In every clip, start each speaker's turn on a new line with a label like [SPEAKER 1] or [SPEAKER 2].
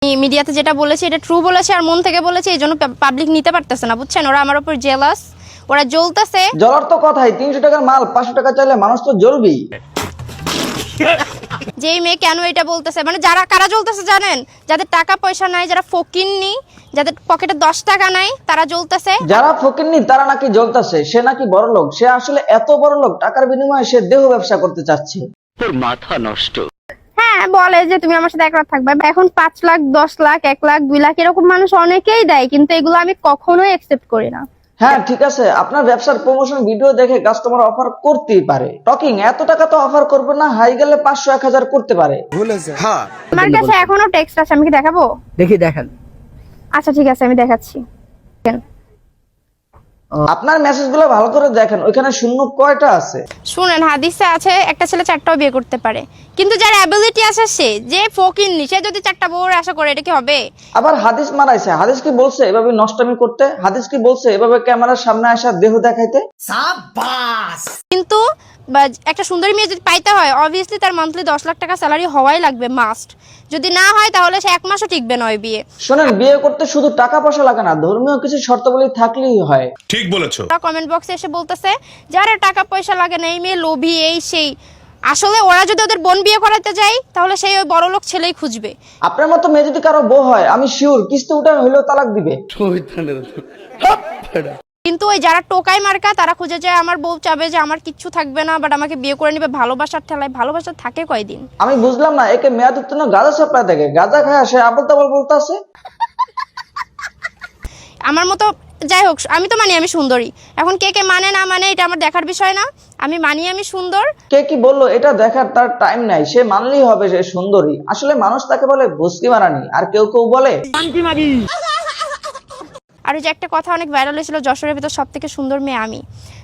[SPEAKER 1] মিডিয়াতে যেটা বলেছে এটা ট্রু বলেছে আর মন থেকে বলেছে, এই জন্য পাবলিক নিতে পারতেছে না, বুঝছেন? ওরা আমার উপর জেলাস, ওরা জ্বলতেছে।
[SPEAKER 2] জ্বলার তো কথাই, 300 টাকার মাল 500 টাকা চাইলে মানুষ তো জ্বলবেই।
[SPEAKER 1] যেই মেয়ে কেন এটা বলতেছে, মানে যারা কারা জ্বলতেছে জানেন? যাদের টাকা পয়সা নাই, যারা ফকিন্নি, যাদের পকেটে 10 টাকা নাই, তারা জ্বলতেছে।
[SPEAKER 2] যারা ফকিন্নি তারা নাকি জ্বলতেছে, সে নাকি বড় লোক। সে আসলে এত বড় লোক, টাকার বিনিময়ে সে দেহ ব্যবসা করতে চাচ্ছে।
[SPEAKER 3] তোর মাথা নষ্ট।
[SPEAKER 1] হ্যাঁ, বলে যে তুমি আমার সাথে এক রাত থাকবে। এখন 5 লাখ, 10 লাখ, 1 লাখ, 2 লাখ এরকম মানুষ অনেকেই দেয়, কিন্তু এগুলো আমি কখনোই অ্যাকসেপ্ট করি না।
[SPEAKER 2] হ্যাঁ ঠিক আছে, আপনার ব্যবসার প্রমোশন ভিডিও দেখে কাস্টমার অফার করতেই পারে। টকিং এত টাকা তো অফার করবে না, হাই গেলে 500 1000 করতে পারে।
[SPEAKER 1] আমার কাছে এখনো টেক্সট আছে, আমি কি দেখাবো?
[SPEAKER 4] দেখান।
[SPEAKER 1] আচ্ছা ঠিক আছে, আমি দেখাচ্ছি।
[SPEAKER 2] আপনার মেসেজগুলো ভালো করে দেখেন, ওইখানে শূন্য কয়টা আছে?
[SPEAKER 1] শুনেন, হাদিসে আছে একটা ছেলে 4টাও বিয়ে করতে পারে, কিন্তু যার অ্যাবিলিটি আছে, সে যে ফকিন্নি, সে যদি 4টা বউর আশা করে, এটা কি হবে?
[SPEAKER 2] আবার হাদিস মারাইছে। হাদিস কি বলছে এভাবে নষ্টামি করতে? হাদিস কি বলছে এভাবে ক্যামেরার সামনে আসা দেহ দেখাইতে?
[SPEAKER 1] কিন্তু একটা সুন্দরী মেয়ে যদি পাইতে হয়, অবভিয়াসলি তার মান্থলি 10 লাখ টাকা স্যালারি হওয়াই লাগবে, মাস্ট। যদি না হয় তাহলে সে 1 মাসও টিকবে না ওই বিয়ে।
[SPEAKER 2] শোনেন, বিয়ে করতে শুধু টাকা পয়সা লাগে না, ধর্মীয় কিছু শর্তাবলী থাকলেই হয়।
[SPEAKER 5] ঠিক বলেছো।
[SPEAKER 1] কমেন্ট বক্সে এসে বলতেছে যারা টাকা পয়সা লাগে না, এই মেয়ে লোভী, এই সেই। আসলে ওরা যদি ওদের বোন বিয়ে করাতে যায়, তাহলে সেই ওই বড় লোক ছেলেই খুঁজবে।
[SPEAKER 2] আপনার মতো মেয়ে যদি কারো বউ হয়, আমি শিওর কিস্তি উঠে হইলেও তালাক দিবে।
[SPEAKER 1] কিন্তু ওই যারা টোকাই মার্কা, তারা খুঁজে যায় আমার বউ চাবে যে আমার কিচ্ছু থাকবে না, বাট আমাকে বিয়ে করে নিবে ভালোবাসার ঠেলায়। ভালোবাসা থাকে কয়দিন?
[SPEAKER 2] আমি বুঝলাম না, একে মেয়াদ উত্তীর্ণ গাঁজা সাপ্লাই থাকে, গাঁজা খায় সে আবল তাবল বলতে আছে।
[SPEAKER 1] আমার মতো, যাই হোক, আমি তো মানি আমি সুন্দরী। এখন কে কে মানে না মানে এটা আমার দেখার বিষয় না। আমি মানি আমি সুন্দর।
[SPEAKER 2] কে কি বললো এটা দেখার তার টাইম নাই, সে মানলেই হবে সে সুন্দরী। আসলে মানুষ তাকে বলে ভুসকি মারানি, আর কেউ কেউ বলে।
[SPEAKER 1] আর ওই যে একটা কথা অনেক ভাইরাল হয়েছিল, যশোরের ভেতর সব থেকে সুন্দর মেয়ে আমি।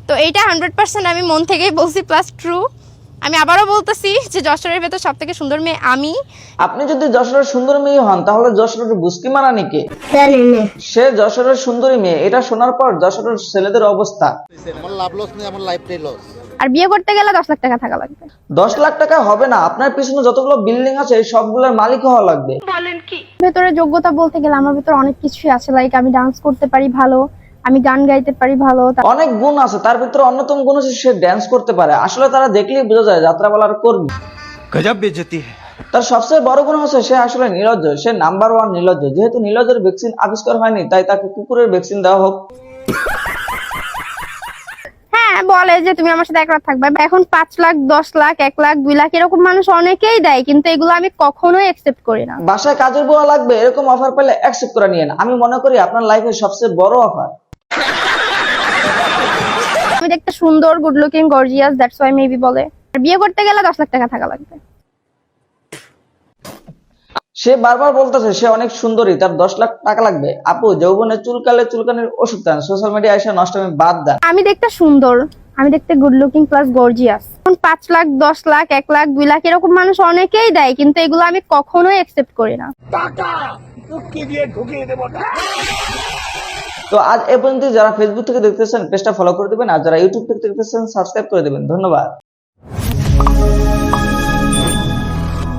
[SPEAKER 1] তো এইটা 100% আমি মন থেকেই বলছি, প্লাস ট্রু। আমি আবারও বলতেছি যে যশোরের ভেতর সব থেকে সুন্দর মেয়ে আমি।
[SPEAKER 2] আপনি যদি যশোরের সুন্দর মেয়ে হন, তাহলে যশোরের ভুসকি মারানি কে? সে যশোরের সুন্দরী মেয়ে। এটা শোনার পর যশোরের ছেলেদের অবস্থা।
[SPEAKER 1] আর বিয়ে করতে গেলে 10 লাখ টাকা থাকা লাগবে।
[SPEAKER 2] 10 লাখ টাকা হবে না, আপনার পিছনে যতগুলো বিল্ডিং আছে সবগুলোর মালিক হওয়া লাগবে।
[SPEAKER 1] ভেতরে যোগ্যতা বলতে গেলে আমার ভেতরে অনেক কিছুই আছে। লাইক আমি ডান্স করতে পারি ভালো, আমি গান গাইতে পারি ভালো।
[SPEAKER 2] অনেক গুণ আছে, তার ভিতরে অন্যতম গুণ হচ্ছে সে ড্যান্স করতে পারে। আসলে তারা দেখলেই বোঝা যায় যাত্রাপালার কর্মী।
[SPEAKER 3] গজব বেজতি।
[SPEAKER 2] তার সবচেয়ে বড় গুণ হচ্ছে সে আসলে নির্লজ্জ। সে নাম্বার 1 নির্লজ্জ। যেহেতু নির্লজ্জের ভ্যাকসিন আবিষ্কার হয়নি, তাই তাকে কুকুরের ভ্যাকসিন দেওয়া হোক।
[SPEAKER 1] হ্যাঁ, বলে যে তুমি আমার সাথে এক রাত থাকবে। এখন 5 লাখ, 10 লাখ, 1 লাখ, 2 লাখ এরকম মানুষ অনেকেই দেয়, কিন্তু এগুলো আমি কখনোই অ্যাকসেপ্ট করি না।
[SPEAKER 2] বাসায় কাজের বুয়া লাগবে, এরকম অফার পেলে অ্যাকসেপ্ট করে নিয়েন। আমি মনে করি আপনার লাইফের সবচেয়ে বড় অফার।
[SPEAKER 1] আমি দেখতে সুন্দর, good looking, gorgeous, that's why maybe বলে। আর বিয়ে করতে গেলে 10 লাখ টাকা থাকা লাগবে।
[SPEAKER 2] সে বারবার বলতেছে সে অনেক সুন্দরী, তার 10 লাখ টাকা লাগবে। আপু, যৌবনে চুলকালে চুলকানির ওষুধ দেন, সোশ্যাল মিডিয়া এসে নষ্টমি বাদ দেন।
[SPEAKER 1] আমি দেখতে সুন্দর, আমি দেখতে গুড লুকিং প্লাস গর্জিয়াস। এখন 5 লাখ, 10 লাখ, 1 লাখ, 2 লাখ এরকম মানুষ অনেকেই দেয়, কিন্তু এগুলো আমি কখনোই অ্যাকসেপ্ট করি না।
[SPEAKER 2] তো আজ এ পর্যন্ত। যারা ফেসবুক থেকে দেখতেছেন পেজটা ফলো করে দিবেন, আর যারা ইউটিউব থেকে দেখতেছেন সাবস্ক্রাইব করে দিবেন। ধন্যবাদ।